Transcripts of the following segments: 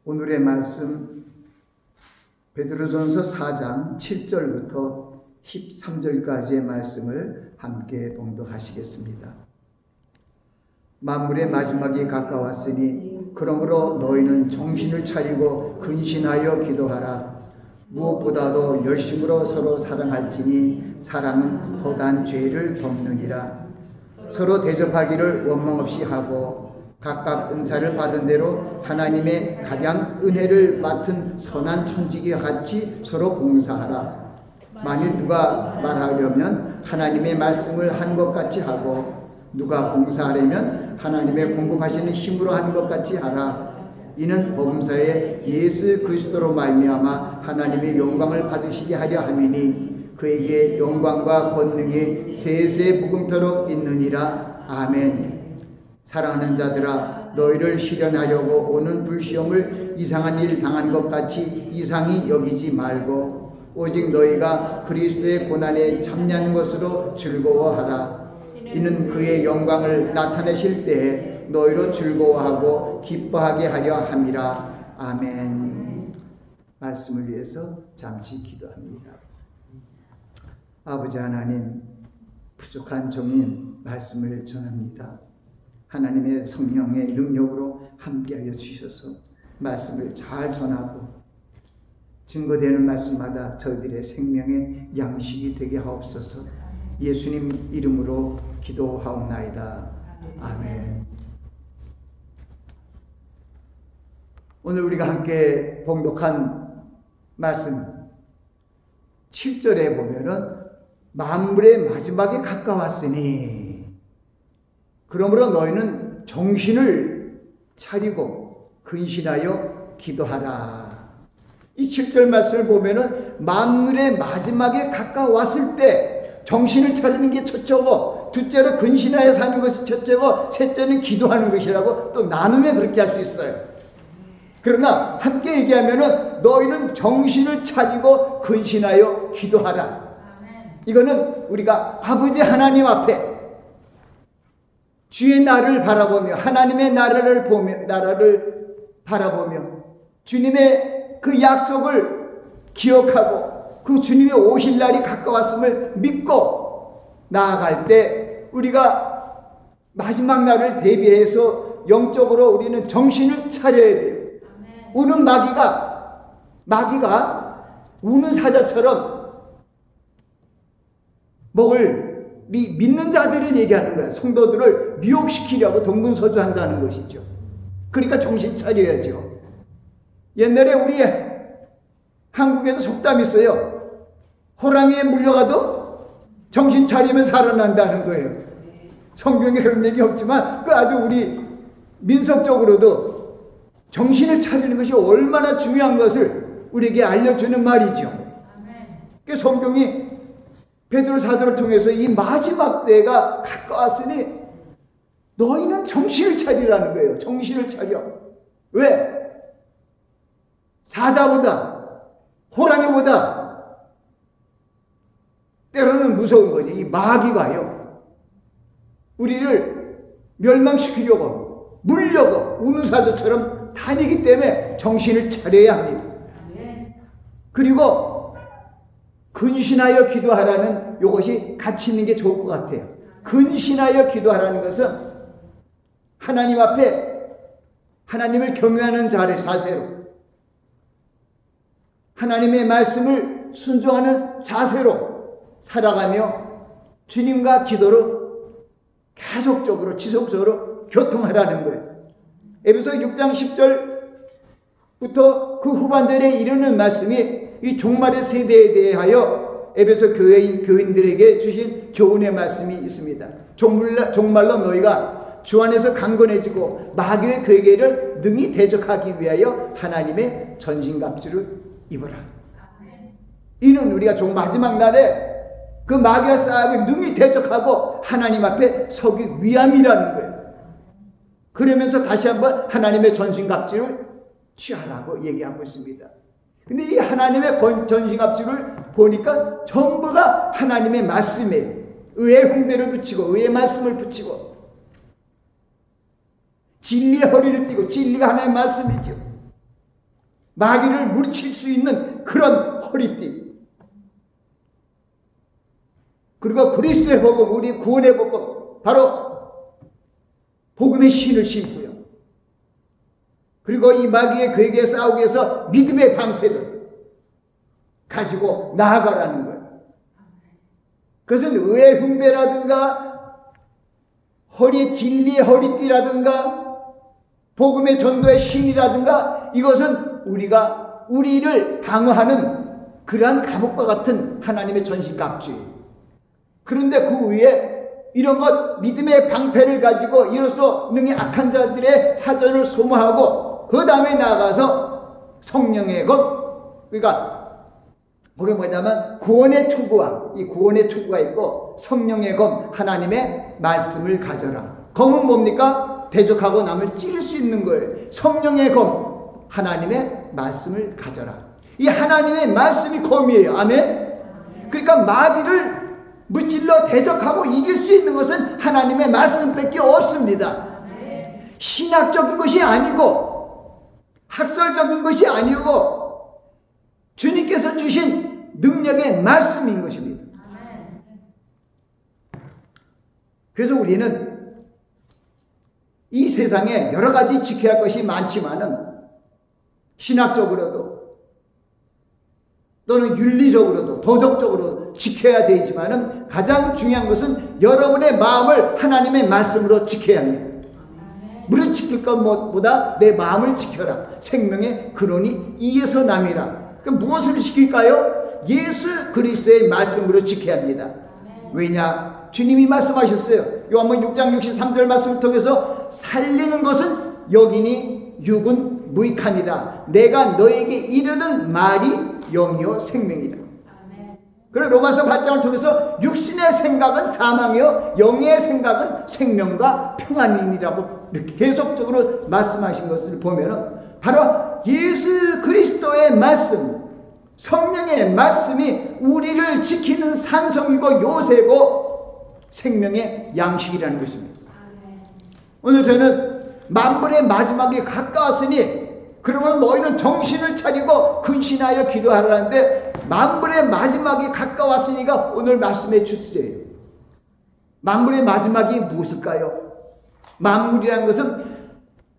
오늘의 말씀 베드로전서 4장 7절부터 13절까지의 말씀을 함께 봉독하시겠습니다. 만물의 마지막이 가까웠으니 그러므로 너희는 정신을 차리고 근신하여 기도하라. 무엇보다도 열심으로 서로 사랑할지니 사랑은 허다한 죄를 덮느니라. 서로 대접하기를 원망 없이 하고 각각 은사를 받은 대로 하나님의 각양 은혜를 맡은 선한 천지기와 같이 서로 봉사하라. 만일 누가 말하려면 하나님의 말씀을 한 것 같이 하고 누가 봉사하려면 하나님의 공급하시는 힘으로 한 것 같이 하라. 이는 범사에 예수 그리스도로 말미암아 하나님의 영광을 받으시게 하려 함이니 그에게 영광과 권능이 세세 무궁토록 있느니라. 아멘. 사랑하는 자들아, 너희를 시련하려고 오는 불시험을 이상한 일 당한 것 같이 이상히 여기지 말고 오직 너희가 그리스도의 고난에 참여하는 것으로 즐거워하라. 이는 그의 영광을 나타내실 때에 너희로 즐거워하고 기뻐하게 하려 함이라. 아멘. 말씀을 위해서 잠시 기도합니다. 아버지 하나님, 부족한 종인 말씀을 전합니다. 하나님의 성령의 능력으로 함께하여 주셔서 말씀을 잘 전하고 증거되는 말씀마다 저희들의 생명의 양식이 되게 하옵소서. 예수님 이름으로 기도하옵나이다. 아멘. 오늘 우리가 함께 봉독한 말씀 7절에 보면은 만물의 마지막이 가까웠으니 그러므로 너희는 정신을 차리고 근신하여 기도하라. 이 7절 말씀을 보면은 만물의 마지막에 가까웠을 때 정신을 차리는 게 첫째고, 둘째로 근신하여 사는 것이 첫째고, 셋째는 기도하는 것이라고 또 나눔에 그렇게 할 수 있어요. 그러나 함께 얘기하면은 너희는 정신을 차리고 근신하여 기도하라. 이거는 우리가 아버지 하나님 앞에 주의 나라를 바라보며 하나님의 나라를 바라보며 주님의 그 약속을 기억하고 그 주님의 오실 날이 가까웠음을 믿고 나아갈 때 우리가 마지막 날을 대비해서 영적으로 우리는 정신을 차려야 돼요. 우는 마귀가 우는 사자처럼 믿는 자들을 얘기하는 거야. 성도들을 미혹시키려고 동분서주한다는 것이죠. 그러니까 정신 차려야죠. 옛날에 우리 한국에도 속담이 있어요. 호랑이에 물려가도 정신 차리면 살아난다는 거예요. 성경에 그런 얘기 없지만 그 아주 우리 민속적으로도 정신을 차리는 것이 얼마나 중요한 것을 우리에게 알려주는 말이죠. 그 성경이 베드로 사도를 통해서 이 마지막 때가 가까웠으니 너희는 정신을 차리라는 거예요. 정신을 차려. 왜? 사자보다 호랑이보다 때로는 무서운 거지. 이 마귀가요. 우리를 멸망시키려고 물려고 우는 사자처럼 다니기 때문에 정신을 차려야 합니다. 그리고 근신하여 기도하라는 이것이 같이 있는 게 좋을 것 같아요. 근신하여 기도하라는 것은 하나님 앞에 하나님을 경외하는 자세로 하나님의 말씀을 순종하는 자세로 살아가며 주님과 기도로 계속적으로 지속적으로 교통하라는 거예요. 에베소 6장 10절부터 그 후반절에 이르는 말씀이 이 종말의 세대에 대하여 에베소 교인들에게 주신 교훈의 말씀이 있습니다. 종말로 너희가 주 안에서 강건해지고 마귀의 괴계를 능히 대적하기 위하여 하나님의 전신갑주를 입어라. 이는 우리가 마지막 날에 그 마귀와 싸움을 능히 대적하고 하나님 앞에 서기 위함이라는 거예요. 그러면서 다시 한번 하나님의 전신갑주를 취하라고 얘기하고 있습니다. 근데 이 하나님의 전신갑주를 보니까 전부가 하나님의 말씀에 의의 흉배를 붙이고 의의 말씀을 붙이고 진리의 허리를 띠고 진리가 하나님의 말씀이죠. 마귀를 물리칠 수 있는 그런 허리띠, 그리고 그리스도의 복음, 우리 구원의 복음, 바로 복음의 신을 신고요. 그리고 이 마귀의 괴계에 싸우기 위해서 믿음의 방패를 가지고 나아가라는 거예요. 그것은 의의 흉배라든가 진리의 허리띠라든가 복음의 전도의 신이라든가, 이것은 우리를 방어하는 그러한 감옥과 같은 하나님의 전신갑주예요. 그런데 그 위에 이런 것, 믿음의 방패를 가지고 이로써 능히 악한 자들의 화전을 소모하고, 그 다음에 나아가서 성령의 검, 그러니까 그게 뭐냐면 구원의 투구와, 이 구원의 투구가 있고, 성령의 검, 하나님의 말씀을 가져라. 검은 뭡니까? 대적하고 남을 찌를 수 있는 거예요. 성령의 검, 하나님의 말씀을 가져라. 이 하나님의 말씀이 검이에요. 아멘. 그러니까 마귀를 무찔러 대적하고 이길 수 있는 것은 하나님의 말씀밖에 없습니다. 신학적인 것이 아니고 학설적인 것이 아니고 주님께서 주신 능력의 말씀인 것입니다. 그래서 우리는 이 세상에 여러 가지 지켜야 할 것이 많지만은, 신학적으로도 또는 윤리적으로도 도덕적으로도 지켜야 되지만은, 가장 중요한 것은 여러분의 마음을 하나님의 말씀으로 지켜야 합니다. 물을 지킬 것보다 내 마음을 지켜라. 생명의 근원이 이에서 남이라. 그럼 무엇을 지킬까요? 예수 그리스도의 말씀으로 지켜야 합니다. 왜냐? 주님이 말씀하셨어요. 요한복음 6장 63절 말씀을 통해서 살리는 것은 여기니 육은 무익하니라. 내가 너에게 이르는 말이 영이요 생명이라. 그리고 로마서 8장을 통해서 육신의 생각은 사망이요 영의 생각은 생명과 평안이니라고 이렇게 계속적으로 말씀하신 것을 보면은, 바로 예수 그리스도의 말씀, 성령의 말씀이 우리를 지키는 산성이고 요새고 생명의 양식이라는 것입니다. 오늘 저는 만물의 마지막이 가까웠으니 그러면 너희는 정신을 차리고 근신하여 기도하라는데, 만물의 마지막이 가까웠으니까 오늘 말씀의 주제예요. 만물의 마지막이 무엇일까요? 만물이라는 것은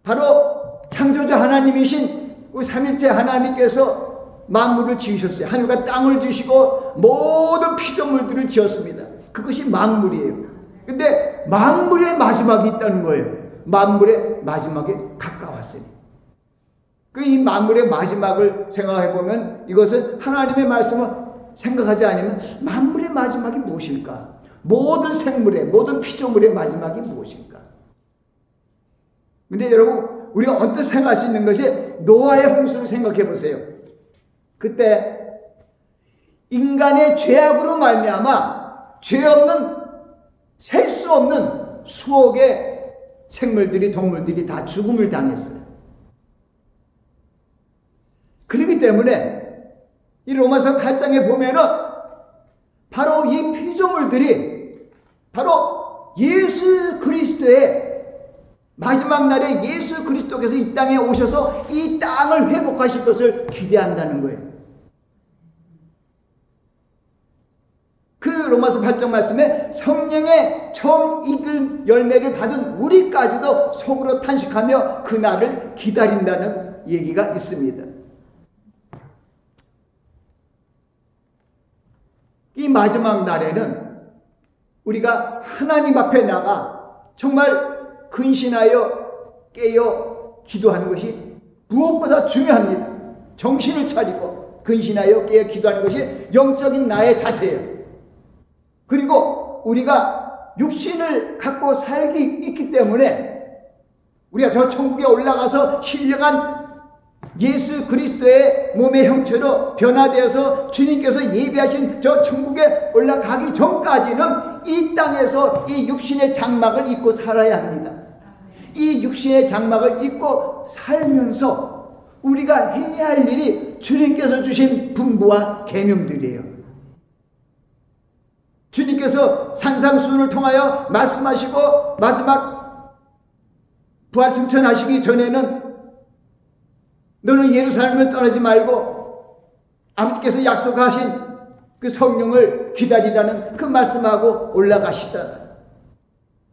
바로 창조주 하나님이신 우리 삼일째 하나님께서 만물을 지으셨어요. 하늘과 땅을 지으시고 모든 피조물들을 지었습니다. 그것이 만물이에요. 근데 만물의 마지막이 있다는 거예요. 만물의 마지막에 가까웠으니. 그리고 이 만물의 마지막을 생각해 보면, 이것은 하나님의 말씀을 생각하지 않으면 만물의 마지막이 무엇일까? 모든 생물의, 모든 피조물의 마지막이 무엇일까? 근데 여러분, 우리가 언뜻 생각할 수 있는 것이 노아의 홍수를 생각해 보세요. 그때 인간의 죄악으로 말미암아 죄 없는, 셀 수 없는 수억의 생물들이, 동물들이 다 죽음을 당했어요. 그렇기 때문에 이 로마서 8장에 보면은 바로 이 피조물들이 바로 예수 그리스도의 마지막 날에 예수 그리스도께서 이 땅에 오셔서 이 땅을 회복하실 것을 기대한다는 거예요. 그 로마서 8장 말씀에 성령의 처음 익은 열매를 받은 우리까지도 속으로 탄식하며 그 날을 기다린다는 얘기가 있습니다. 이 마지막 날에는 우리가 하나님 앞에 나가 정말 근신하여 깨어 기도하는 것이 무엇보다 중요합니다. 정신을 차리고 근신하여 깨어 기도하는 것이 영적인 나의 자세예요. 그리고 우리가 육신을 갖고 살기 있기 때문에 우리가 저 천국에 올라가서 신령한 예수 그리스도의 몸의 형체로 변화되어서 주님께서 예비하신 저 천국에 올라가기 전까지는 이 땅에서 이 육신의 장막을 입고 살아야 합니다. 이 육신의 장막을 입고 살면서 우리가 해야 할 일이 주님께서 주신 분부와 계명들이에요. 주님께서 산상수훈을 통하여 말씀하시고 마지막 부활승천하시기 전에는 너는 예루살렘을 떠나지 말고 아버지께서 약속하신 그 성령을 기다리라는 그 말씀하고 올라가시잖아요.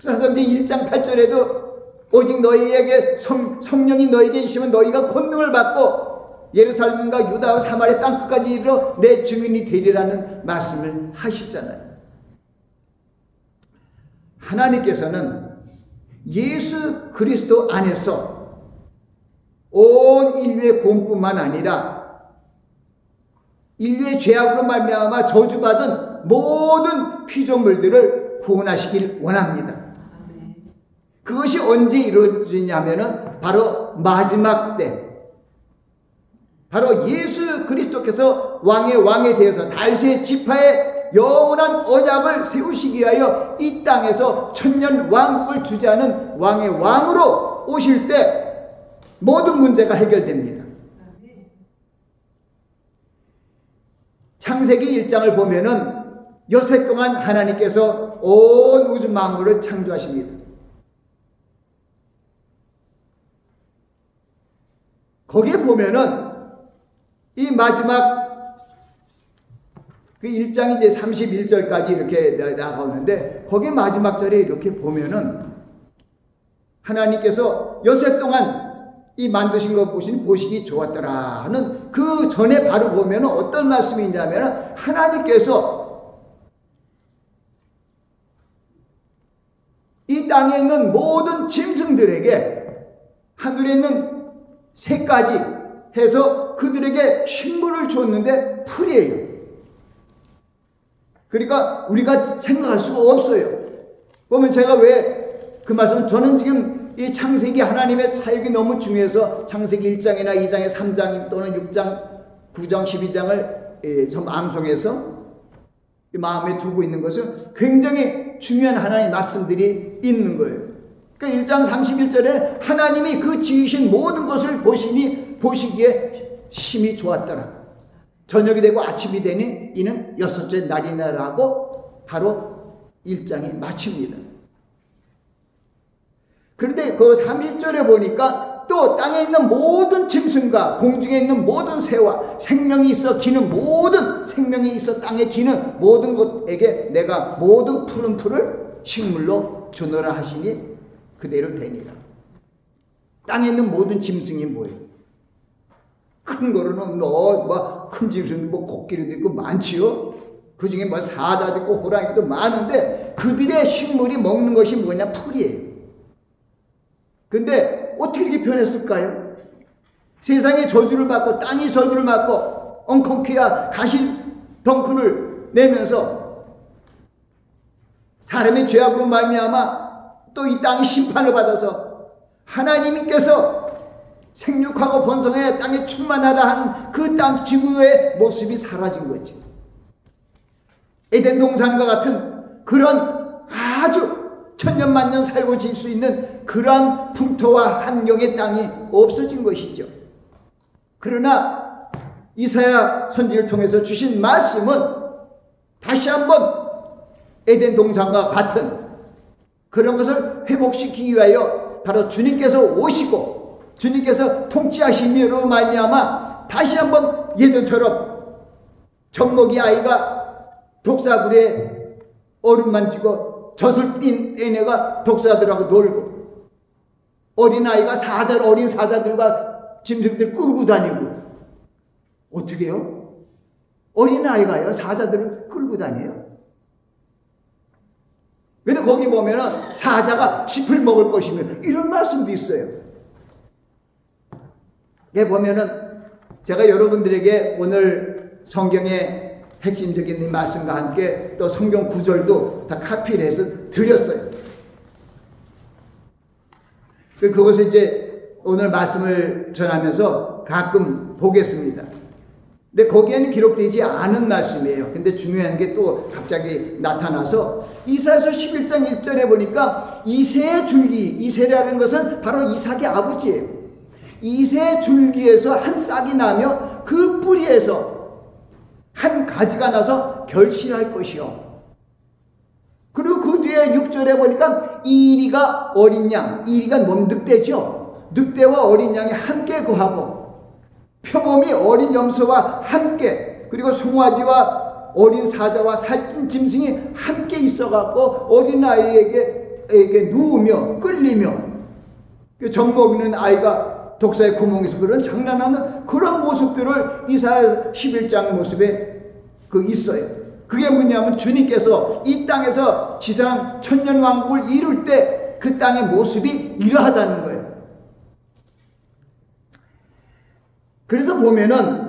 사도행전 1장 8절에도 오직 너희에게 성령이 너희에게 있으면 너희가 권능을 받고 예루살렘과 유다와 사마리아 땅끝까지 이르러 내 증인이 되리라는 말씀을 하시잖아요. 하나님께서는 예수 그리스도 안에서 온 인류의 구원뿐만 아니라 인류의 죄악으로 말미암아 저주받은 모든 피조물들을 구원하시길 원합니다. 그것이 언제 이루어지냐면은 바로 마지막 때, 바로 예수 그리스도께서 왕에 대해서 다윗의 지파의 영원한 언약을 세우시기 위하여 이 땅에서 천년 왕국을 주재하는 왕의 왕으로 오실 때 모든 문제가 해결됩니다. 창세기 1장을 보면은 여세 동안 하나님께서 온 우주 만물을 창조하십니다. 거기에 보면은 이 마지막 그 1장이 이제 31절까지 이렇게 나가오는데 거기 마지막 절에 이렇게 보면은 하나님께서 여세 동안 이 만드신 것 보시기 좋았더라 하는 그 전에 바로 보면은 어떤 말씀이 있냐면 하나님께서 이 땅에 있는 모든 짐승들에게 하늘에 있는 새까지 해서 그들에게 식물을 줬는데 풀이에요. 그러니까 우리가 생각할 수가 없어요. 보면 제가 왜 그 말씀, 저는 지금 이 창세기 하나님의 사역이 너무 중요해서 창세기 1장이나 2장에 3장 또는 6장, 9장, 12장을 좀 암송해서 마음에 두고 있는 것은 굉장히 중요한 하나님의 말씀들이 있는 거예요. 그러니까 1장 31절에 하나님이 그 지으신 모든 것을 보시기에 심히 좋았더라. 저녁이 되고 아침이 되니 이는 여섯째 날이나라고 바로 1장이 마칩니다. 그런데 그 30절에 보니까 또 땅에 있는 모든 짐승과 공중에 있는 모든 새와 생명이 있어 기는 모든 생명이 있어 땅에 기는 모든 것에게 내가 모든 푸른 풀을 식물로 주노라 하시니 그대로 되니라. 땅에 있는 모든 짐승이 뭐예요? 큰 거로는 큰 짐승 코끼리도 있고 많지요. 그 중에 사자도 있고 호랑이도 많은데 그들의 식물이 먹는 것이 뭐냐? 풀이에요. 근데 어떻게 이렇게 변했을까요? 세상에 저주를 받고 땅이 저주를 받고 엉겅퀴와 가시 덩쿨을 내면서 사람의 죄악으로 말미암아 또 이 땅이 심판을 받아서 하나님께서 생육하고 번성해 땅에 충만하라 한 그 땅 지구의 모습이 사라진 거지. 에덴 동산과 같은 그런 아주 천년만년 살고 질 수 있는 그러한 풍토와 환경의 땅이 없어진 것이죠. 그러나 이사야 선지를 통해서 주신 말씀은 다시 한번 에덴 동산과 같은 그런 것을 회복시키기 위하여 바로 주님께서 오시고 주님께서 통치하심으로 말미암아 다시 한번 예전처럼 젖먹이 아이가 독사굴에 얼음 만지고 젖을 띤 애네가 독사들하고 놀고 어린아이가 어린 사자들과 짐승들 끌고 다니고 어떻게 해요? 어린아이가요 사자들을 끌고 다녀요. 근데 거기 보면은 사자가 짚을 먹을 것이며 이런 말씀도 있어요. 네, 보면은 제가 여러분들에게 오늘 성경의 핵심적인 말씀과 함께 또 성경 구절도 다 카피를 해서 드렸어요. 그것을 이제 오늘 말씀을 전하면서 가끔 보겠습니다. 근데 거기에는 기록되지 않은 말씀이에요. 근데 중요한 게 또 갑자기 나타나서 이사야서 11장 1절에 보니까 이새의 줄기, 이새라는 것은 바로 이삭의 아버지예요. 이새 줄기에서 한 싹이 나며 그 뿌리에서 한 가지가 나서 결실할 것이요. 그리고 그 뒤에 6절에 보니까 이리가 어린 양, 이리가 늑대죠. 늑대와 어린 양이 함께 거하고 표범이 어린 염소와 함께, 그리고 송아지와 어린 사자와 살찐 짐승이 함께 있어갖고 어린아이에게 누우며 끌리며, 젖 먹는 아이가 독사의 구멍에서 그런 장난하는 그런 모습들을 이사야 11장 모습에 있어요. 그게 뭐냐면 주님께서 이 땅에서 지상 천년왕국을 이룰 때 그 땅의 모습이 이러하다는 거예요. 그래서 보면은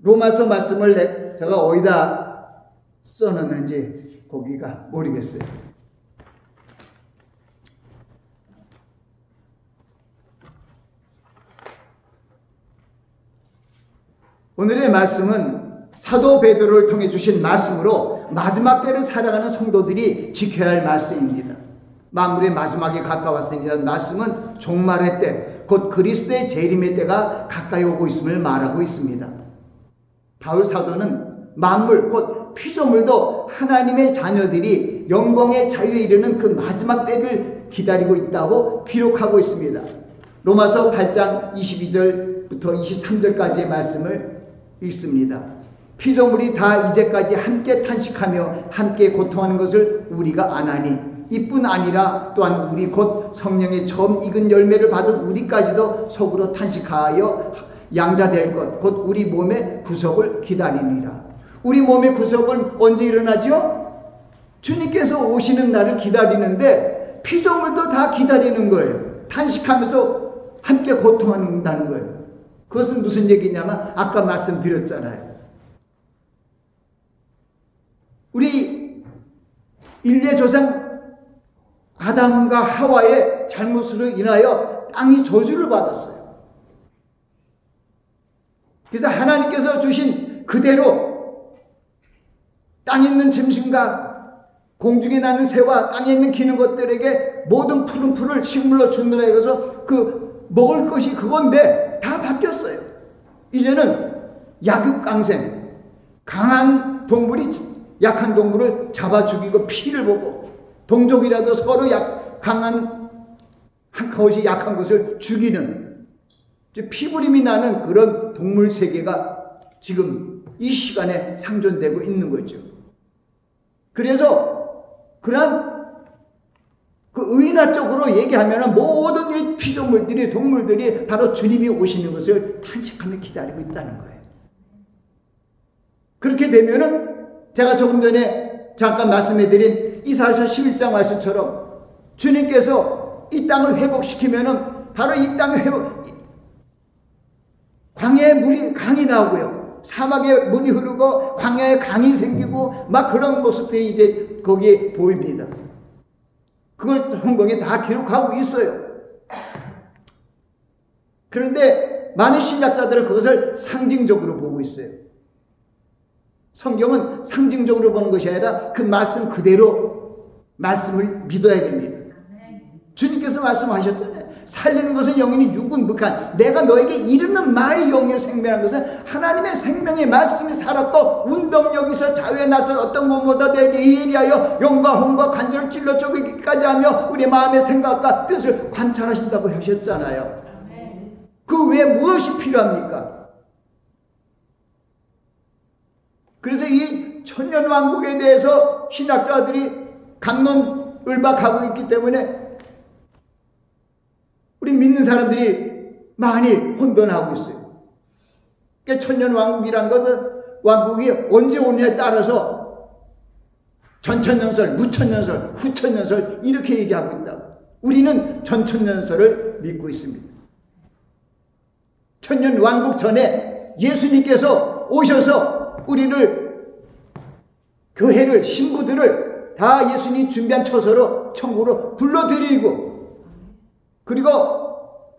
로마서 말씀을 제가 어디다 써놨는지 거기가 모르겠어요. 오늘의 말씀은 사도 베드로를 통해 주신 말씀으로 마지막 때를 살아가는 성도들이 지켜야 할 말씀입니다. 만물의 마지막에 가까웠으니라는 말씀은 종말의 때, 곧 그리스도의 재림의 때가 가까이 오고 있음을 말하고 있습니다. 바울 사도는 만물, 곧 피조물도 하나님의 자녀들이 영광의 자유에 이르는 그 마지막 때를 기다리고 있다고 기록하고 있습니다. 로마서 8장 22절부터 23절까지의 말씀을 읽습니다. 피조물이 다 이제까지 함께 탄식하며 함께 고통하는 것을 우리가 아나니, 이뿐 아니라 또한 우리 곧 성령의 처음 익은 열매를 받은 우리까지도 속으로 탄식하여 양자될 것, 곧 우리 몸의 구속을 기다리니라. 우리 몸의 구속은 언제 일어나죠? 주님께서 오시는 날을 기다리는데 피조물도 다 기다리는 거예요. 탄식하면서 함께 고통한다는 거예요. 그것은 무슨 얘기냐면 아까 말씀드렸잖아요. 우리 인류의 조상 아담과 하와의 잘못으로 인하여 땅이 저주를 받았어요. 그래서 하나님께서 주신 그대로 땅에 있는 짐승과 공중에 나는 새와 땅에 있는 기는 것들에게 모든 푸른 풀을 식물로 주느라 해서 먹을 것이 그건데 다 바뀌었어요. 이제는 약육강생, 강한 동물이 약한 동물을 잡아 죽이고 피를 보고, 동족이라도 서로 강한 것이 약한 것을 죽이는 피부림이 나는 그런 동물 세계가 지금 이 시간에 상존되고 있는 거죠. 그래서 그러한 의인화적으로 얘기하면 모든 이 피조물들이, 동물들이 바로 주님이 오시는 것을 탄식하며 기다리고 있다는 거예요. 그렇게 되면은 제가 조금 전에 잠깐 말씀해드린 이사야 11장 말씀처럼 주님께서 이 땅을 회복시키면은 바로 이 땅의 광야에 물이 강이 나오고요, 사막에 물이 흐르고 광야에 강이 생기고 막 그런 모습들이 이제 거기에 보입니다. 그걸 성경에 다 기록하고 있어요. 그런데 많은 신학자들은 그것을 상징적으로 보고 있어요. 성경은 상징적으로 보는 것이 아니라 그 말씀 그대로 말씀을 믿어야 됩니다. 주님께서 말씀하셨잖아요. 살리는 것은 영이니 육은 무한. 내가 너에게 이르는 말이 영이요 생명이라는 것은 하나님의 생명의 말씀이 살았고 운동력에서 자유에 나설 어떤 것보다 내 예리하여 영과 혼과 관절을 찔러 쪼개기까지 하며 우리 마음의 생각과 뜻을 관찰하신다고 하셨잖아요. 그 외에 무엇이 필요합니까? 그래서 이 천년왕국에 대해서 신학자들이 강론을박하고 있기 때문에 우리 믿는 사람들이 많이 혼돈하고 있어요. 그러니까 천년왕국이란 것은 왕국이 언제 오느냐에 따라서 전천년설, 무천년설, 후천년설 이렇게 얘기하고 있다고. 우리는 전천년설을 믿고 있습니다. 천년왕국 전에 예수님께서 오셔서 우리를, 교회를, 신부들을 다 예수님 준비한 처소로 천국으로 불러들이고, 그리고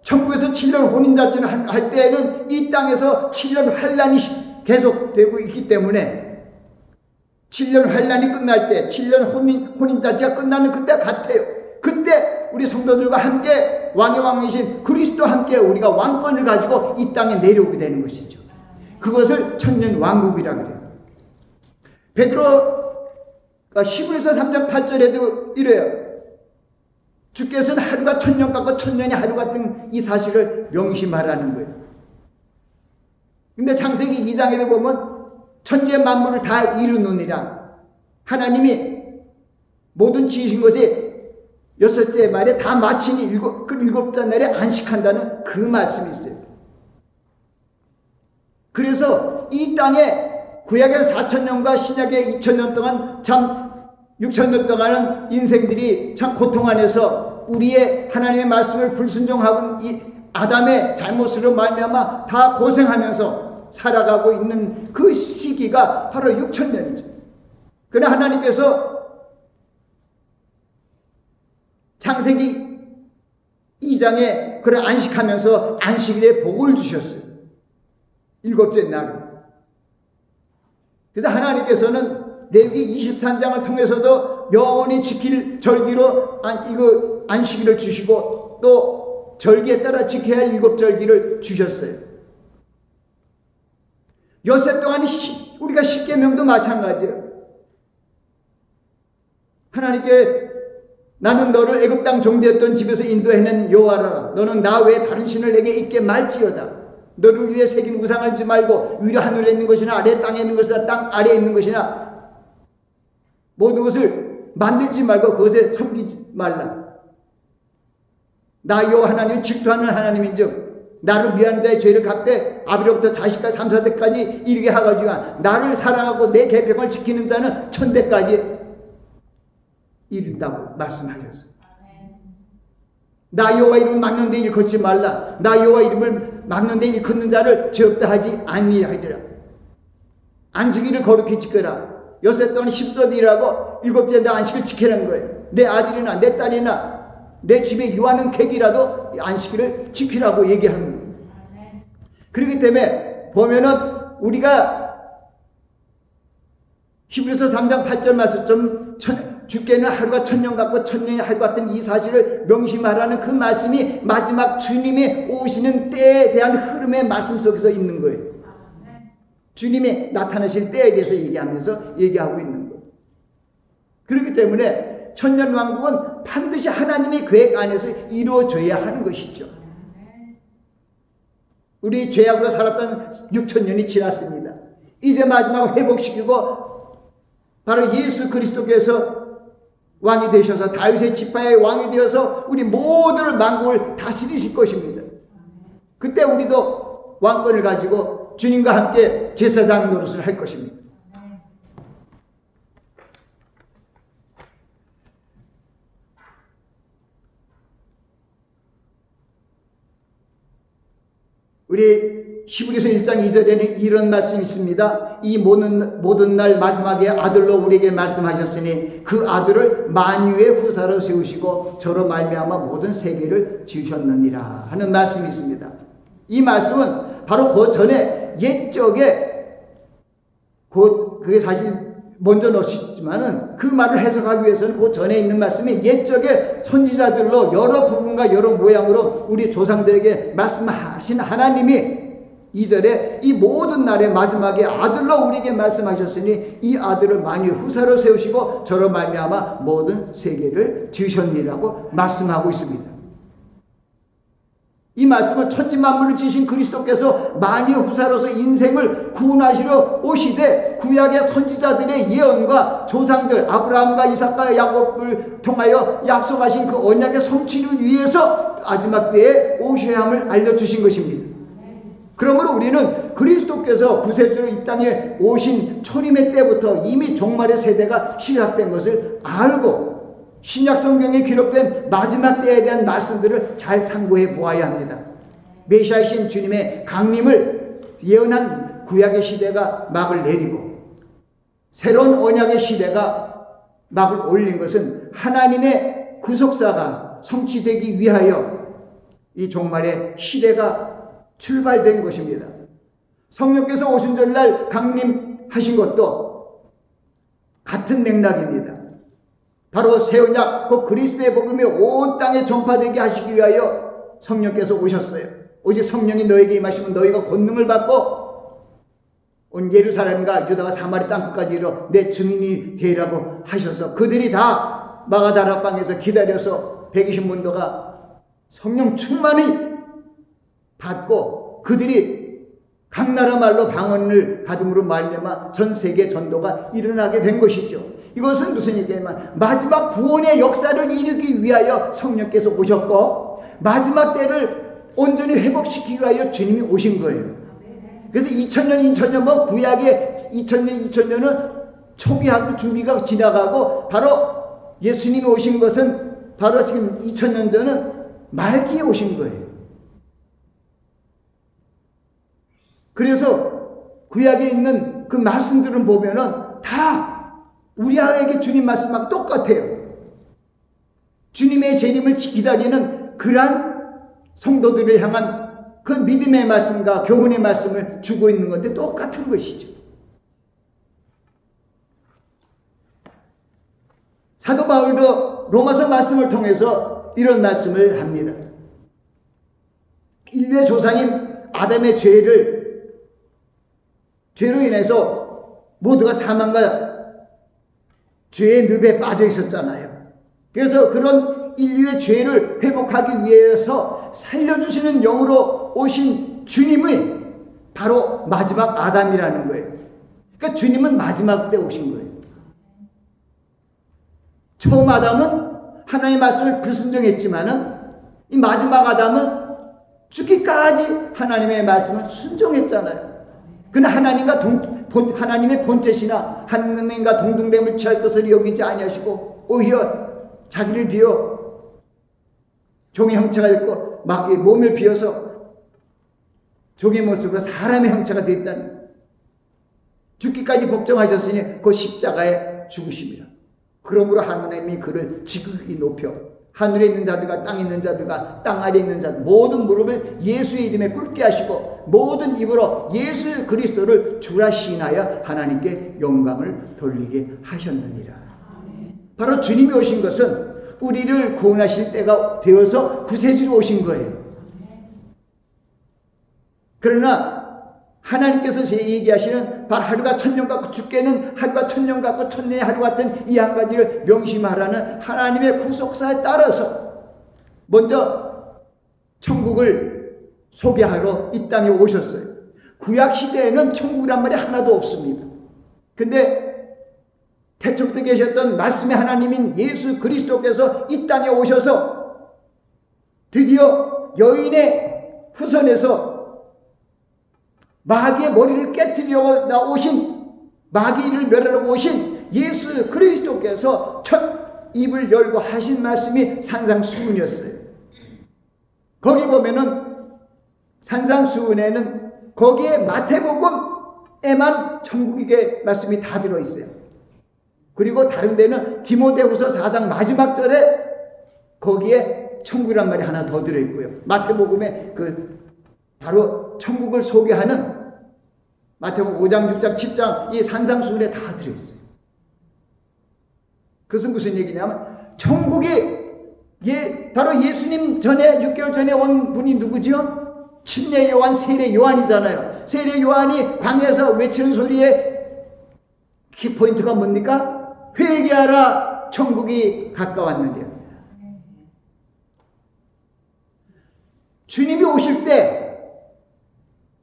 천국에서 7년 혼인잔치를 할 때에는 이 땅에서 7년 환란이 계속되고 있기 때문에 7년 환란이 끝날 때, 7년 혼인잔치가 끝나는 그때 같아요. 그때 우리 성도들과 함께 왕의 왕이신 그리스도와 함께 우리가 왕권을 가지고 이 땅에 내려오게 되는 것이죠. 그것을 천년왕국이라고 그래요. 베드로가 히브리서 3장 8절에도 이래요. 주께서는 하루가 천년 같고 천년이 하루 같은 이 사실을 명심하라는 거예요. 근데 창세기 2장에도 보면 천지의 만물을 다 이루느니라. 하나님이 모든 지으신 것이 여섯째 말에 다 마치니 일곱째 날에 안식한다는 그 말씀이 있어요. 그래서 이 땅에 구약의 4,000년과 신약의 2,000년 동안 참 6,000년 동안은 인생들이 참 고통 안에서 우리의 하나님의 말씀을 불순종하고 이 아담의 잘못으로 말미암아 다 고생하면서 살아가고 있는 그 시기가 바로 6,000년이죠. 그러나 하나님께서 창세기 2장에 그런 안식하면서 안식일에 복을 주셨어요. 일곱째 날. 그래서 하나님께서는 레위기 23장을 통해서도 영원히 지킬 절기로 안식일을 주시고 또 절기에 따라 지켜야 할 일곱 절기를 주셨어요. 엿새 동안 우리가 십계명도 마찬가지예요. 하나님께 나는 너를 애굽 땅 종되었던 집에서 인도해낸 여호와라. 너는 나 외에 다른 신을 내게 있게 말지어다. 너를 위해 새긴 우상을 하지 말고 위로 하늘에 있는 것이나 아래 땅에 있는 것이나 땅 아래에 있는 것이나 모든 것을 만들지 말고 그것에 섬기지 말라. 나 여호와 하나님은 질투하는 하나님인즉 나를 미워하는 자의 죄를 갚되 아비로부터 자식까지 3, 4대까지 이르게 하가지고 나를 사랑하고 내 계명을 지키는 자는 1000대까지 이른다고 말씀하셨어요. 나 여호와 이름을 막는 데 일컫지 말라. 나 여호와 이름을 막는 데 일컫는 자를 죄 없다 하지 아니하리라. 안식일을 거룩히 지켜라. 엿새 동안 십서일이라고 일곱째 날 안식을 지키라는 거예요. 내 아들이나 내 딸이나 내 집에 유하는 객이라도 안식일을 지키라고 얘기하는 거예요. 그렇기 때문에 보면은 우리가 히브리서 3장 8절 말씀처럼 주께는 하루가 천년 같고 천년이 하루 같은 이 사실을 명심하라는 그 말씀이 마지막 주님이 오시는 때에 대한 흐름의 말씀 속에서 있는 거예요. 주님이 나타나실 때에 대해서 얘기하고 있는 거예요. 그렇기 때문에 천년왕국은 반드시 하나님의 계획 안에서 이루어져야 하는 것이죠. 우리 죄악으로 살았던 6,000년이 지났습니다. 이제 마지막 회복시키고 바로 예수 그리스도께서 왕이 되셔서 다윗의 지파의 왕이 되어서 우리 모든 만국을 다스리실 것입니다. 그때 우리도 왕권을 가지고 주님과 함께 제사장 노릇을 할 것입니다. 우리 히브리서 1장 2절에는 이런 말씀이 있습니다. 이 모든 날 마지막에 아들로 우리에게 말씀하셨으니 그 아들을 만유의 후사로 세우시고 저로 말미암아 모든 세계를 지으셨느니라 하는 말씀이 있습니다. 이 말씀은 바로 그 전에 옛적에 그게 사실 먼저 넣으셨지만은 그 말을 해석하기 위해서는 그 전에 있는 말씀이 옛적에 선지자들로 여러 부분과 여러 모양으로 우리 조상들에게 말씀하신 하나님이 2절에 이 모든 날의 마지막에 아들로 우리에게 말씀하셨으니 이 아들을 만유의 후사로 세우시고 저로 말미암아 모든 세계를 지으셨니라고 말씀하고 있습니다. 이 말씀은 천지 만물을 지으신 그리스도께서 만유의 후사로서 인생을 구원하시러 오시되 구약의 선지자들의 예언과 조상들 아브라함과 이삭과 야곱을 통하여 약속하신 그 언약의 성취를 위해서 마지막 때에 오셔야 함을 알려주신 것입니다. 그러므로 우리는 그리스도께서 구세주로 이 땅에 오신 초림의 때부터 이미 종말의 세대가 시작된 것을 알고 신약 성경에 기록된 마지막 때에 대한 말씀들을 잘 상고해 보아야 합니다. 메시아이신 주님의 강림을 예언한 구약의 시대가 막을 내리고 새로운 언약의 시대가 막을 올린 것은 하나님의 구속사가 성취되기 위하여 이 종말의 시대가 출발된 것입니다. 성령께서 오신 전날 강림하신 것도 같은 맥락입니다. 바로 새 언약, 그 그리스도의 복음이 온 땅에 전파되게 하시기 위하여 성령께서 오셨어요. 오직 성령이 너에게 임하시면 너희가 권능을 받고 온 예루살렘과 유다와 사마리 땅끝까지 이르러 내 증인이 되라고 하셔서 그들이 다 마가다락방에서 기다려서 120문도가 성령 충만을 받고 그들이 각 나라 말로 방언을 받음으로 말미암아 전 세계 전도가 일어나게 된 것이죠. 이것은 무슨 얘기냐면 마지막 구원의 역사를 이루기 위하여 성령께서 오셨고 마지막 때를 온전히 회복시키기 위하여 주님이 오신 거예요. 그래서 2000년 구약의 2000년은 초기하고 준비가 지나가고 바로 예수님이 오신 것은 바로 지금 2000년 전은 말기에 오신 거예요. 그래서 구약에 있는 그 말씀들을 보면은 다 우리에게 주님 말씀하고 똑같아요. 주님의 재림을 기다리는 그러한 성도들을 향한 그 믿음의 말씀과 교훈의 말씀을 주고 있는 건데 똑같은 것이죠. 사도 바울도 로마서 말씀을 통해서 이런 말씀을 합니다. 인류의 조상인 아담의 죄로 인해서 모두가 사망과 죄의 늪에 빠져 있었잖아요. 그래서 그런 인류의 죄를 회복하기 위해서 살려주시는 영으로 오신 주님이 바로 마지막 아담이라는 거예요. 그러니까 주님은 마지막 때 오신 거예요. 처음 아담은 하나님의 말씀을 불순종했지만은 이 마지막 아담은 죽기까지 하나님의 말씀을 순종했잖아요. 그는 하나님의 본체시나 하나님과 동등됨을 취할 것을 여기지 아니하시고 오히려 자기를 비워 종의 형체가 됐고 몸을 비워서 종의 모습으로 사람의 형체가 되었다는 죽기까지 복종하셨으니 그 십자가에 죽으심이라. 그러므로 하나님이 그를 지극히 높여 하늘에 있는 자들과 땅에 있는 자들과 땅 아래에 있는 자들 모든 무릎을 예수의 이름에 꿇게 하시고 모든 입으로 예수 그리스도를 주라 시인하여 하나님께 영광을 돌리게 하셨느니라. 바로 주님이 오신 것은 우리를 구원하실 때가 되어서 구세주로 오신 거예요. 그러나 하나님께서 제 얘기하시는 바로 하루가 천년 같고 죽게는 하루가 천년 같고 천년의 하루 같은 이 한 가지를 명심하라는 하나님의 구속사에 따라서 먼저 천국을 소개하러 이 땅에 오셨어요. 구약시대에는 천국이란 말이 하나도 없습니다. 근데 태초부터 계셨던 말씀의 하나님인 예수 그리스도께서 이 땅에 오셔서 드디어 여인의 후손에서 마귀의 머리를 깨뜨리려고 나오신 마귀를 멸하러 오신 예수 그리스도께서 첫 입을 열고 하신 말씀이 산상수훈이었어요. 거기 보면은 산상수훈에는 거기에 마태복음에만 천국의 말씀이 다 들어있어요. 그리고 다른 데는 디모데후서 4장 마지막 절에 거기에 천국이란 말이 하나 더 들어있고요. 마태복음에 바로 천국을 소개하는 마태복음 5장, 6장, 10장 이 산상수훈에 다 들어있어요. 그것은 무슨 얘기냐면 천국이 바로 예수님 전에 6개월 전에 온 분이 누구죠? 침례 요한, 세례 요한이잖아요. 세례 요한이 광야에서 외치는 소리의 키포인트가 뭡니까? 회개하라, 천국이 가까웠느니라. 주님이 오실 때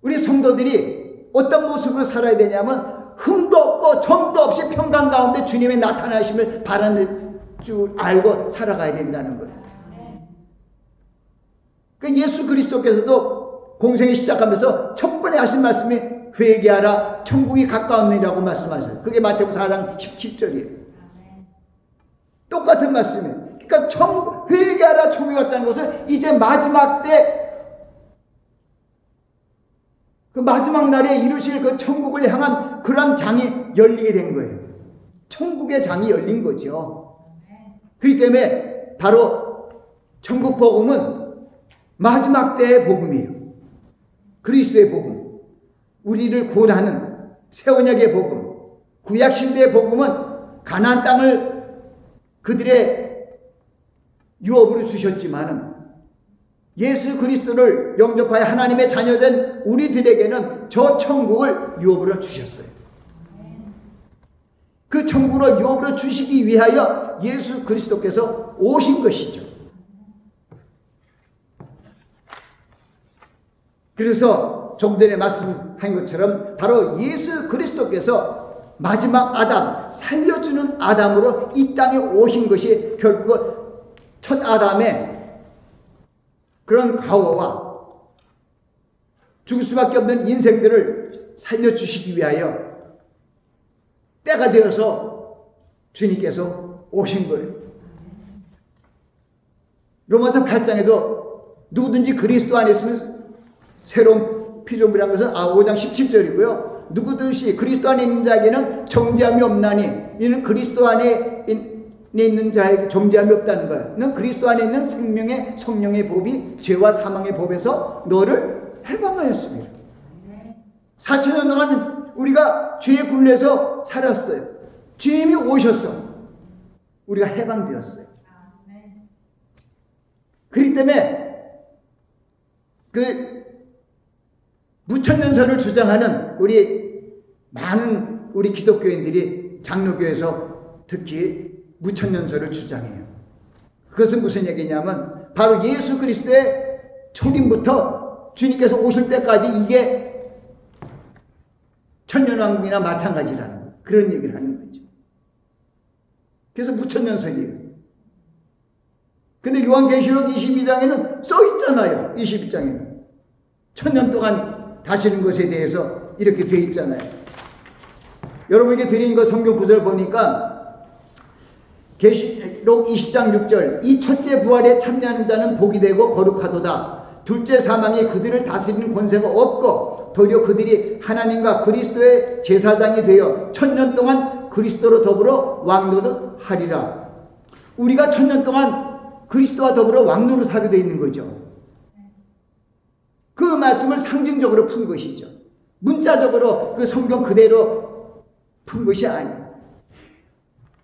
우리 성도들이 어떤 모습으로 살아야 되냐면 흠도 없고 점도 없이 평강 가운데 주님의 나타나심을 바라는 줄 알고 살아가야 된다는 거예요. 그러니까 예수 그리스도께서도 공생이 시작하면서 첫 번째 하신 말씀이 회개하라 천국이 가까웠느니라고 말씀하셨어요. 그게 마태복음 4장 17절이에요. 똑같은 말씀이에요. 그러니까 회개하라 천국이 갔다는 것은 이제 마지막 때 그 마지막 날에 이루실 그 천국을 향한 그런 장이 열리게 된 거예요. 천국의 장이 열린 거죠. 그렇기 때문에 바로 천국 복음은 마지막 때의 복음이에요. 그리스도의 복음, 우리를 구원하는 새 언약의 복음, 구약시대의 복음은 가나안 땅을 그들의 유업으로 주셨지만은 예수 그리스도를 영접하여 하나님의 자녀된 우리들에게는 저 천국을 유업으로 주셨어요. 그 천국을 유업으로 주시기 위하여 예수 그리스도께서 오신 것이죠. 그래서 좀 전에 말씀한 것처럼 바로 예수 그리스도께서 마지막 아담, 살려주는 아담으로 이 땅에 오신 것이 결국 첫 아담의 그런 과거와 죽을 수밖에 없는 인생들을 살려주시기 위하여 때가 되어서 주님께서 오신 거예요. 로마서 8장에도 누구든지 그리스도 안에 있으면 새로운 피조물이라는 것은 5장 17절이고요. 누구든지 그리스도 안에 있는 자에게는 정죄함이 없나니 이는 그리스도 안에 있는 자에게 정죄함이 없다는 거예요. 는 그리스도 안에 있는 생명의 성령의 법이 죄와 사망의 법에서 너를 해방하였습니다. 4,000년 동안 우리가 죄에 굴려서 살았어요. 주님이 오셔서 우리가 해방되었어요. 그렇기 때문에 그 무천년설을 주장하는 많은 우리 기독교인들이 장로교에서 특히 무천년설을 주장해요. 그것은 무슨 얘기냐면 바로 예수 그리스도의 초림부터 주님께서 오실 때까지 이게 천년왕국이나 마찬가지라는 거예요. 그런 얘기를 하는 거죠. 그래서 무천년설이에요. 근데 요한계시록 22장에는 써 있잖아요. 22장에는. 1000년 동안 다시는 것에 대해서 이렇게 돼 있잖아요. 여러분에게 드린 거 성경 구절 보니까 계시록 20장 6절 이 첫째 부활에 참여하는 자는 복이 되고 거룩하도다. 둘째 사망이 그들을 다스리는 권세가 없고 도리어 그들이 하나님과 그리스도의 제사장이 되어 1000년 동안 그리스도로 더불어 왕노릇 하리라. 우리가 1000년 동안 그리스도와 더불어 왕노릇 하게 되어 있는 거죠. 그 말씀을 상징적으로 푼 것이죠. 문자적으로 그 성경 그대로 푼 것이 아니에요.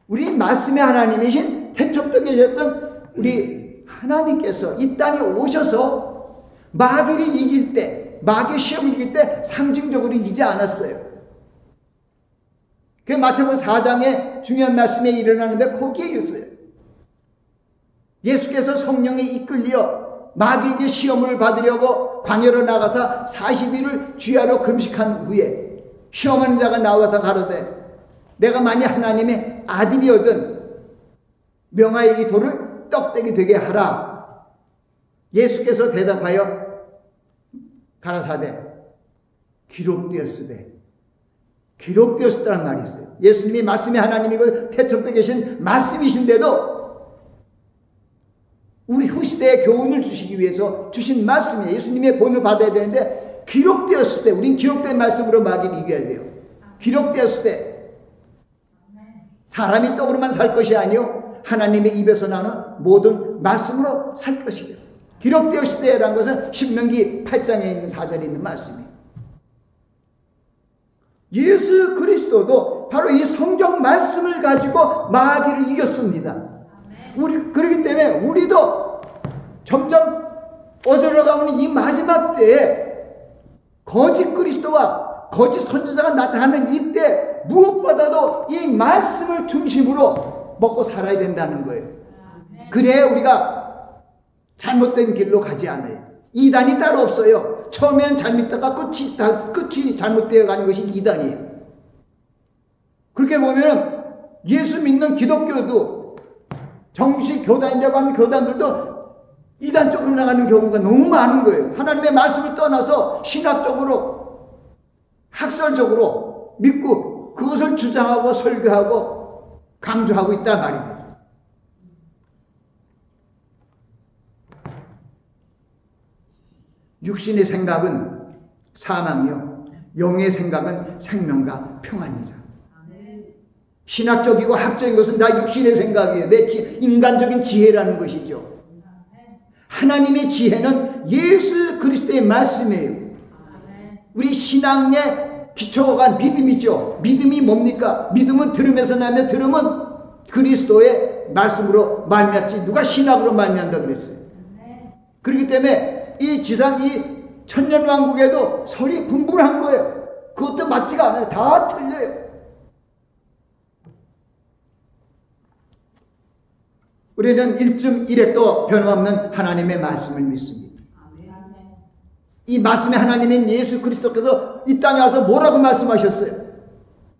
우리 말씀의 하나님이신 태초부터 계셨던 우리 하나님께서 이 땅에 오셔서 마귀를 이길 때, 마귀의 시험을 이길 때 상징적으로 이기지 않았어요. 그 마태복음 4장에 중요한 말씀에 일어나는데 거기에 있어요. 예수께서 성령에 이끌려 마귀에게 시험을 받으려고 광야로 나가서 40일을 주야로 금식한 후에 시험하는 자가 나와서 가로되 내가 만일 하나님의 아들이거든 명하여 이 돌을 떡대기 되게 하라. 예수께서 대답하여 가라사대 기록되었으라는 말이 있어요. 예수님이 말씀이 하나님이고 태초부터 계신 말씀이신데도 우리 후시대에 교훈을 주시기 위해서 주신 말씀이에요. 예수님의 본을 받아야 되는데 기록되었을 때 우린 기록된 말씀으로 마귀를 이겨야 돼요. 기록되었을 때 사람이 떡으로만 살 것이 아니요 하나님의 입에서 나는 모든 말씀으로 살 것이에요. 기록되었을 때라는 것은 신명기 8장에 있는 4절에 있는 말씀이에요. 예수 그리스도도 바로 이 성경 말씀을 가지고 마귀를 이겼습니다. 그렇기 때문에 우리도 점점 어지러가오는 이 마지막 때에 거짓 그리스도와 거짓 선지자가 나타나는 이때 무엇보다도 이 말씀을 중심으로 먹고 살아야 된다는 거예요. 그래야 우리가 잘못된 길로 가지 않아요. 이단이 따로 없어요. 처음에는 잘 믿다가 끝이 잘못되어 가는 것이 이단이에요. 그렇게 보면 예수 믿는 기독교도 정식 교단이라고 하는 교단들도 이단 쪽으로 나가는 경우가 너무 많은 거예요. 하나님의 말씀을 떠나서 신학적으로 학설적으로 믿고 그것을 주장하고 설교하고 강조하고 있단 말입니다. 육신의 생각은 사망이요 영의 생각은 생명과 평안이라. 신학적이고 학적인 것은 다 육신의 생각이에요. 내 인간적인 지혜라는 것이죠. 하나님의 지혜는 예수 그리스도의 말씀이에요. 우리 신앙의 기초가 믿음이죠. 믿음이 뭡니까? 믿음은 들음에서 나며 들음은 그리스도의 말씀으로 말미암지 누가 신학으로 말미암다 그랬어요. 그렇기 때문에 이 지상 이 천년왕국에도 설이 분분한 거예요. 그것도 맞지가 않아요. 다 틀려요. 우리는 일점 일액도 변함없는 하나님의 말씀을 믿습니다. 이 말씀의 하나님인 예수 그리스도께서 이 땅에 와서 뭐라고 말씀하셨어요?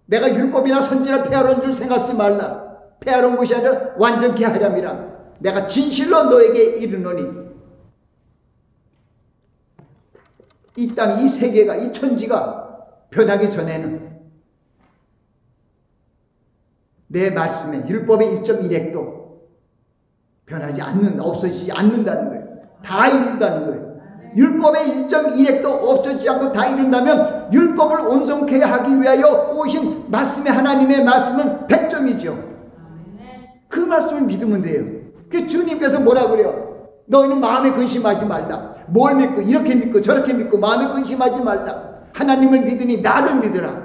내가 율법이나 선지나 폐하러 온 줄 생각지 말라. 폐하러 온 것이 아니라 완전케 하렴이라. 내가 진실로 너에게 이르노니 이 땅, 이 세계가, 이 천지가 변하기 전에는 내 말씀에 율법의 1.1핵도 변하지 않는다, 없어지지 않는다는 거예요. 다 이룬다는 거예요. 율법의 1.1핵도 없어지지 않고 다 이룬다면 율법을 온성케 하기 위하여 오신 말씀의 하나님의 말씀은 100점이죠. 그 말씀을 믿으면 돼요. 그 주님께서 뭐라 그래요? 너희는 마음에 근심하지 말라. 뭘 믿고 이렇게 믿고 저렇게 믿고 마음에 근심하지 말라. 하나님을 믿으니 나를 믿으라.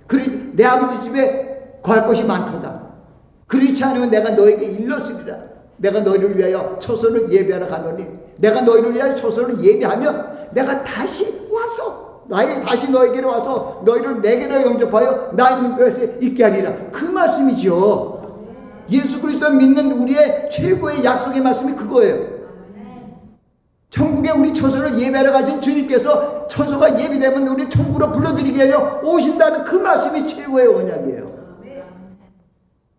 그리 내 아버지 집에 거할 것이 많도다. 그렇지 않으면 내가 너에게 일렀으리라. 내가 너희를 위하여 처소를 예배하러 가노니 내가 너희를 위하여 처소를 예배하면 내가 다시 와서 다시 너에게로 와서 너희를 내게로 영접하여 나 있는 곳에 있게 하리라. 그 말씀이죠. 예수 그리스도 믿는 우리의 최고의 약속의 말씀이 그거예요. 천국에 우리 처소를 예배하러 가신 주님께서 처소가 예비되면 우리 천국으로 불러들이기 위하여 오신다는 그 말씀이 최고의 언약이에요.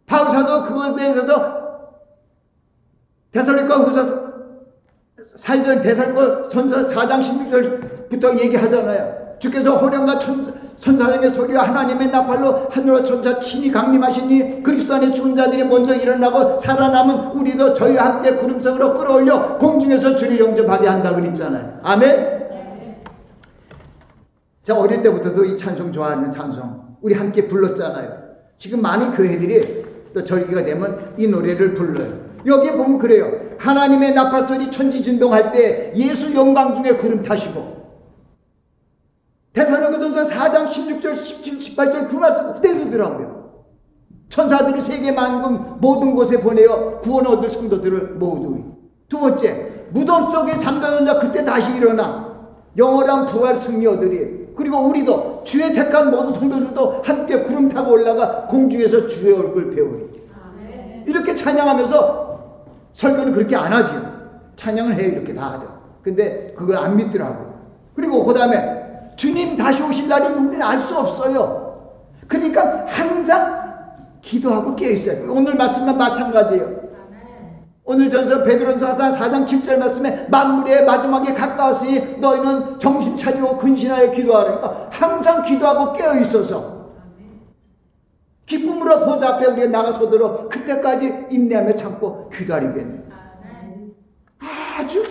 바울 사도 그것에 대해서 데살로니가 후서 살전 데살로니가 전서 4장 16절부터 얘기하잖아요. 주께서 호령과 천사장의 소리와 하나님의 나팔로 하늘로 천사 친히 강림하시니 그리스도 안에 죽은 자들이 먼저 일어나고 살아남은 우리도 저희와 함께 구름속으로 끌어올려 공중에서 주를 영접하게 한다 그랬잖아요. 아멘. 자, 어릴 때부터도 이 찬송 좋아하는 찬송 우리 함께 불렀잖아요. 지금 많은 교회들이 또 절기가 되면 이 노래를 불러요. 여기에 보면 그래요. 하나님의 나팔 소리 천지 진동할 때 예수 영광 중에 구름 타시고 데살로니가전서 4장 16절 17, 18절 그 말씀 그대로더라고요. 천사들이 세계 만금 모든 곳에 보내어 구원 얻을 성도들을 모으더니. 두 번째, 무덤 속에 잠자는 자 그때 다시 일어나 영원한 부활 승리 얻으리. 그리고 우리도 주의 택한 모든 성도들도 함께 구름 타고 올라가 공중에서 주의 얼굴 배우리. 이렇게 찬양하면서 설교는 그렇게 안 하죠. 찬양을 해요. 이렇게 다 하죠. 근데 그걸 안 믿더라고요. 그리고 그 다음에 주님 다시 오실 날이 우리는 알 수 없어요. 그러니까 항상 기도하고 깨어있어요. 오늘 말씀만 마찬가지예요. 오늘 전서 베드로전서 4장 7절 말씀에 만물의 마지막에 가까웠으니 너희는 정신 차리고 근신하여 기도하라. 그러니까 항상 기도하고 깨어있어서 기쁨으로 보좌 앞에 우리가 나가서도록 그때까지 인내하며 참고 기다리겠네. 아주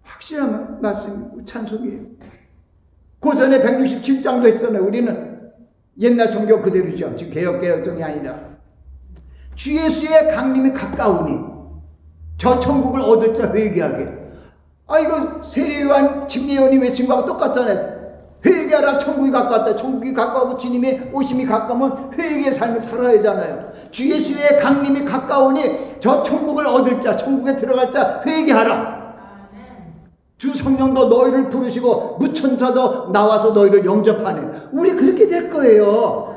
확실한 말씀 찬송이에요. 고전에 167장도 했잖아요. 우리는 옛날 성경 그대로죠. 지금 개혁정이 아니라 주 예수의 강림이 가까우니 저 천국을 얻을 자 회개하게. 이거 세례요한 침례요한이 외친 거하고 똑같잖아요. 회개하라. 천국이 가까웠다. 천국이 가까우고 주님의 오심이 가까우면 회개의 삶을 살아야 하잖아요. 주 예수의 강림이 가까우니 저 천국을 얻을 자, 천국에 들어갈 자 회개하라. 주 성령도 너희를 부르시고 무천사도 나와서 너희를 영접하네. 우리 그렇게 될 거예요.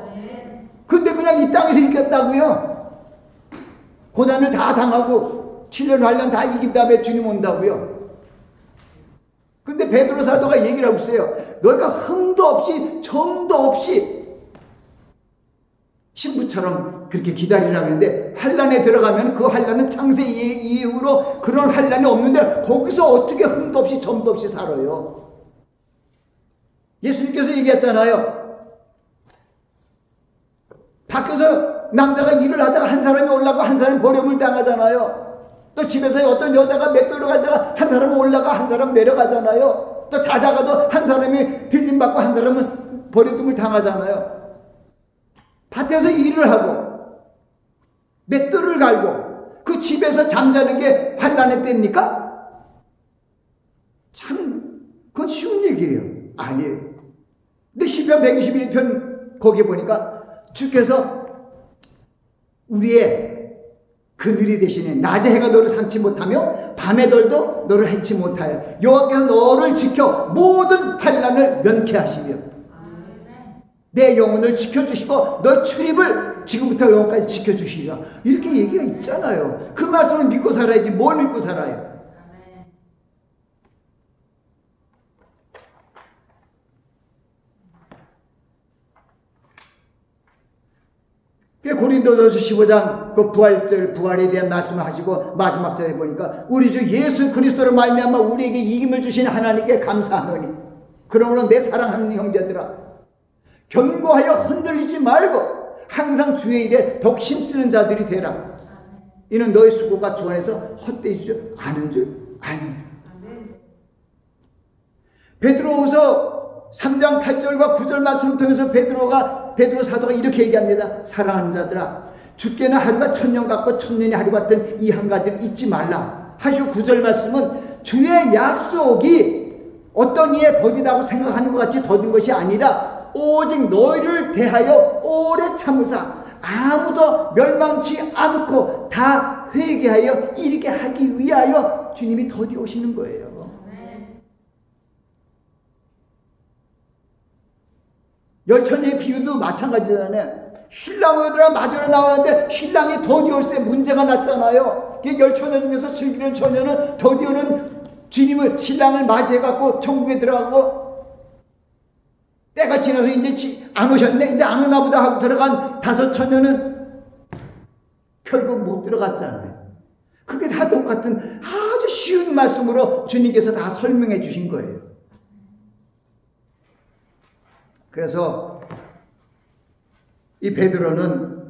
근데 그냥 이 땅에서 이겼다고요? 고난을 다 당하고 7년 8년 다 이긴 다음에 주님 온다고요? 근데 베드로 사도가 얘기를 하고 있어요. 너희가 흠도 없이 점도 없이 신부처럼 그렇게 기다리라고 했는데 환란에 들어가면 그 환란은 창세 이후로 그런 환란이 없는데 거기서 어떻게 흠도 없이 점도 없이 살아요? 예수님께서 얘기했잖아요. 밖에서 남자가 일을 하다가 한 사람이 올라가 한 사람이 버림을 당하잖아요. 또 집에서 어떤 여자가 맷돌을 가다가 한 사람은 올라가 한 사람은 내려가잖아요. 또 자다가도 한 사람이 들림받고 한 사람은 버림을 당하잖아요. 밭에서 일을 하고 맷돌을 갈고 그 집에서 잠자는 게 환난의 때입니까? 참 그건 쉬운 얘기예요. 아니에요. 근데 시편 121편 거기에 보니까 주께서 우리의 그늘이 되시니 낮에 해가 너를 상치 못하며 밤의 덜도 너를 해치 못하여 여호와께서 너를 지켜 모든 환난을 면케하시며 내 영혼을 지켜주시고 너 출입을 지금부터 영혼까지 지켜주시리라. 이렇게 얘기가 있잖아요. 그 말씀을 믿고 살아야지 뭘 믿고 살아요? 고린도전서 15장 그 부활에 대한 말씀을 하시고 마지막 절에 보니까 우리 주 예수 그리스도로 말미암아 우리에게 이김을 주신 하나님께 감사하노니 그러므로 내 사랑하는 형제들아 견고하여 흔들리지 말고 항상 주의 일에 더욱 힘쓰는 자들이 되라. 이는 너의 수고가 주 안에서 헛되지 않은 줄 아니. 베드로후서 3장 8절과 9절 말씀 통해서 베드로 사도가 이렇게 얘기합니다. 사랑하는 자들아 주께는 하루가 천년 같고 천년이 하루 같은 이 한 가지를 잊지 말라 하시고 9절 말씀은 주의 약속이 어떤 이에 더디다고 생각하는 것 같이 더딘 것이 아니라 오직 너희를 대하여 오래 참으사 아무도 멸망치 않고 다 회개하여 이르게 하기 위하여 주님이 더디 오시는 거예요. 열처녀의 비유도 마찬가지잖아요. 신랑들아 마주로 나오는데 신랑이 더디 올세 문제가 났잖아요. 열처녀 중에서 슬기로운 처녀는 더디 오는 주님을 신랑을 맞이해갖고 천국에 들어가고 때가 지나서 이제 안 오셨네 이제 안 오나 보다 하고 들어간 다섯 처녀는 결국 못 들어갔잖아요. 그게 다 똑같은 아주 쉬운 말씀으로 주님께서 다 설명해 주신 거예요. 그래서 이 베드로는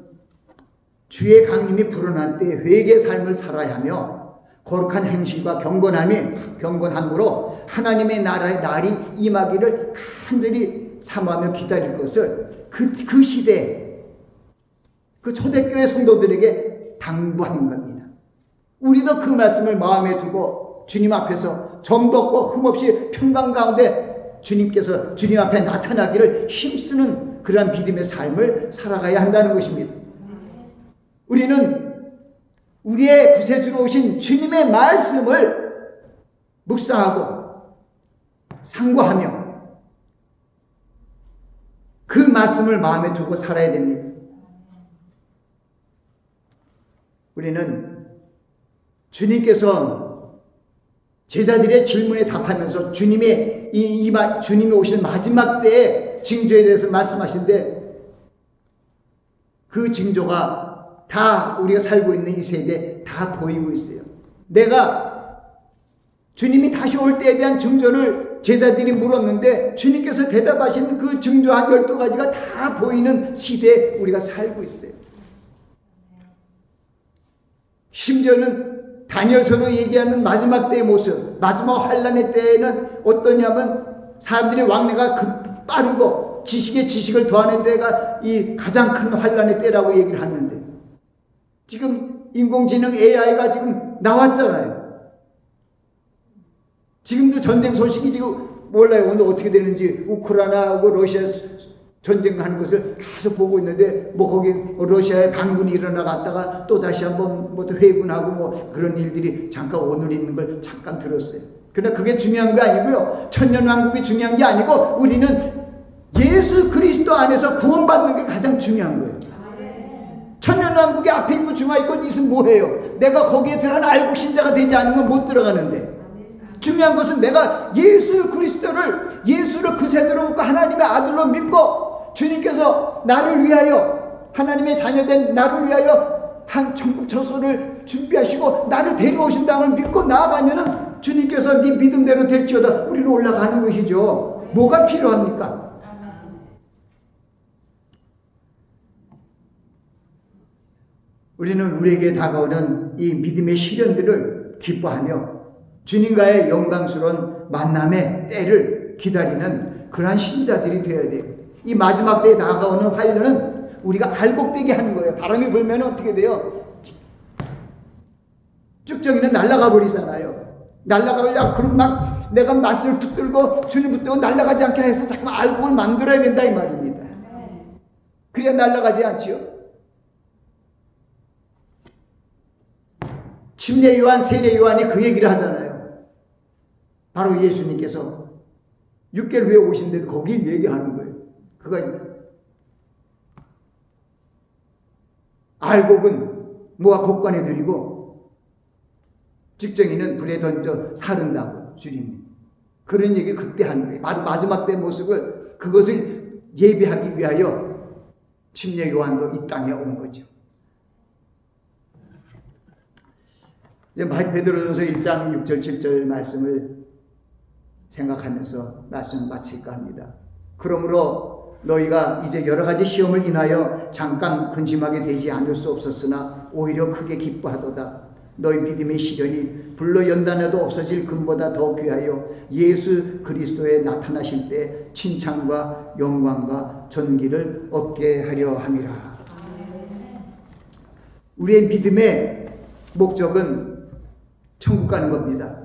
주의 강림이 불어난 때 회개의 삶을 살아야 하며 거룩한 행실과 경건함으로 하나님의 나라의 날이 임하기를 간절히 사모하며 기다릴 것을 그 시대 그 초대교회 성도들에게 당부하는 겁니다. 우리도 그 말씀을 마음에 두고 주님 앞에서 정도 흠없이 평강 가운데 주님 앞에 나타나기를 힘쓰는 그러한 믿음의 삶을 살아가야 한다는 것입니다. 우리는 우리의 구세주로 오신 주님의 말씀을 묵상하고 상고하며 그 말씀을 마음에 두고 살아야 됩니다. 우리는 주님께서 제자들의 질문에 답하면서 주님이 오시는 마지막 때의 징조에 대해서 말씀하시는데 그 징조가 다 우리가 살고 있는 이 세대에 다 보이고 있어요. 내가 주님이 다시 올 때에 대한 징조를 제자들이 물었는데 주님께서 대답하신 그 징조 한 12가지가 다 보이는 시대에 우리가 살고 있어요. 심지어는 다니엘서로 얘기하는 마지막 때의 모습, 마지막 환란의 때에는 어떠냐면 사람들의 왕래가 빠르고 지식에 지식을 더하는 때가 이 가장 큰 환란의 때라고 얘기를 하는데 지금 인공지능 AI가 지금 나왔잖아요. 지금도 전쟁 소식이 지금 몰라요. 오늘 어떻게 되는지 우크라이나하고 러시아 전쟁하는 것을 계속 보고 있는데 거기 러시아에 반군이 일어나갔다가 또 다시 한번 회군하고 그런 일들이 잠깐 오늘 있는 걸 잠깐 들었어요. 그러나 그게 중요한 게 아니고요. 천년왕국이 중요한 게 아니고 우리는 예수 그리스도 안에서 구원받는 게 가장 중요한 거예요. 천년왕국이 앞에 있고 중앙에 있고 있으면 뭐해요? 내가 거기에 들어가는 알고 신자가 되지 않으면 못 들어가는데 중요한 것은 내가 예수 그리스도를 예수를 그새대로 믿고 하나님의 아들로 믿고 주님께서 나를 위하여 하나님의 자녀된 나를 위하여 한 천국 처소를 준비하시고 나를 데려오신다는 걸 믿고 나아가면은 주님께서 네 믿음대로 될지어다 우리는 올라가는 것이죠. 뭐가 필요합니까? 우리는 우리에게 다가오는 이 믿음의 시련들을 기뻐하며 주님과의 영광스러운 만남의 때를 기다리는 그러한 신자들이 되어야 돼요. 이 마지막 때에 다가오는 환란은 우리가 알곡되게 하는 거예요. 바람이 불면 어떻게 돼요? 쭉정이는 날아가 버리잖아요. 날아가려고 그럼 막 내가 맞을 붙들고 주님 붙들고 날아가지 않게 해서 자꾸만 알곡을 만들어야 된다 이 말입니다. 그래야 날아가지 않지요. 침례 요한, 세례 요한이 그 얘기를 하잖아요. 바로 예수님께서 6개월 후에 오신데 거기 얘기하는 거예요. 그가 알곡은 모아 곡간에 들이고 직정이는 불에 던져 사른다고 주님이 그런 얘기를 그때 하는 거예요. 바로 마지막 때 모습을 그것을 예비하기 위하여 침례 요한도 이 땅에 온 거죠. 이제 베드로전서 1장 6절 7절 말씀을 생각하면서 말씀을 마칠까 합니다. 그러므로 너희가 이제 여러 가지 시험을 인하여 잠깐 근심하게 되지 않을 수 없었으나 오히려 크게 기뻐하도다. 너희 믿음의 시련이 불로 연단해도 없어질 금보다 더 귀하여 예수 그리스도에 나타나실 때 칭찬과 영광과 존귀를 얻게 하려 함이라. 우리의 믿음의 목적은 천국 가는 겁니다.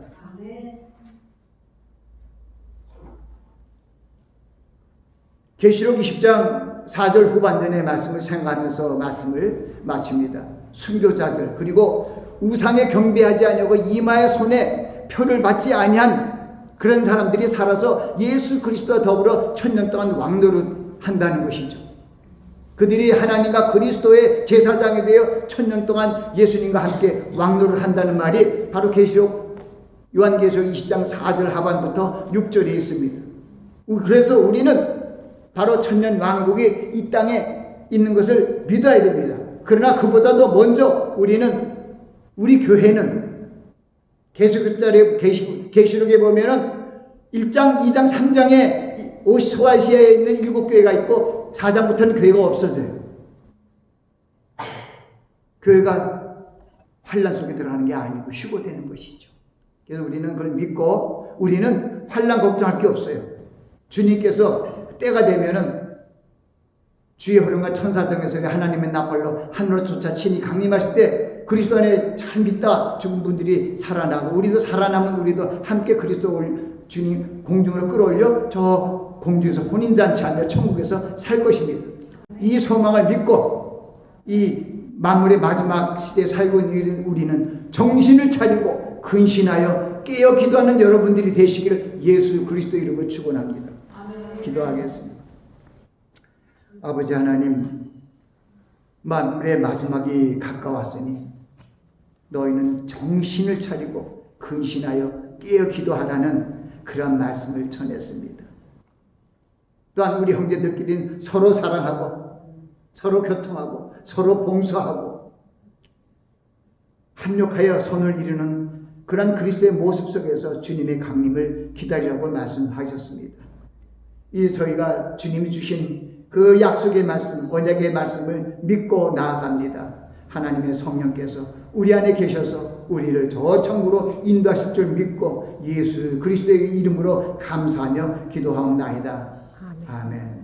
계시록 20장 4절 후반전의 말씀을 생각하면서 말씀을 마칩니다. 순교자들 그리고 우상에 경배하지 아니하고 이마의 손에 표를 받지 아니한 그런 사람들이 살아서 예수 그리스도와 더불어 천년 동안 왕노릇한다는 것이죠. 그들이 하나님과 그리스도의 제사장이 되어 천년 동안 예수님과 함께 왕노릇한다는 말이 바로 계시록 요한계시록 20장 4절 하반부터 6절에 있습니다. 그래서 우리는 바로 천년 왕국이 이 땅에 있는 것을 믿어야 됩니다. 그러나 그보다도 먼저 우리 교회는 계시록에 보면은 1장, 2장, 3장에 소아시아에 있는 7교회가 있고 4장부터는 교회가 없어져요. 교회가 환난 속에 들어가는 게 아니고 휴고되는 것이죠. 그래서 우리는 그걸 믿고 우리는 환난 걱정할 게 없어요. 주님께서 때가 되면은 주의 흐름과 천사정에서 하나님의 나팔로 하늘로 쫓아치니 강림하실 때 그리스도 안에 잘 믿다 죽은 분들이 살아나고 우리도 살아남은 우리도 함께 그리스도 주님 공중으로 끌어올려 저 공중에서 혼인잔치하며 천국에서 살 것입니다. 이 소망을 믿고 이 만물의 마지막 시대에 살고 있는 우리는 정신을 차리고 근신하여 깨어 기도하는 여러분들이 되시기를 예수 그리스도 이름으로 축원합니다. 기도하겠습니다. 아버지 하나님, 만물의 마지막이 가까웠으니 너희는 정신을 차리고 근신하여 깨어 기도하라는 그런 말씀을 전했습니다. 또한 우리 형제들끼리는 서로 사랑하고 서로 교통하고 서로 봉사하고 합력하여 선을 이루는 그런 그리스도의 모습 속에서 주님의 강림을 기다리라고 말씀하셨습니다. 이 저희가 주님이 주신 그 약속의 말씀, 언약의 말씀을 믿고 나아갑니다. 하나님의 성령께서 우리 안에 계셔서 우리를 저 천국으로 인도하실 줄 믿고 예수 그리스도의 이름으로 감사하며 기도하옵나이다. 아멘.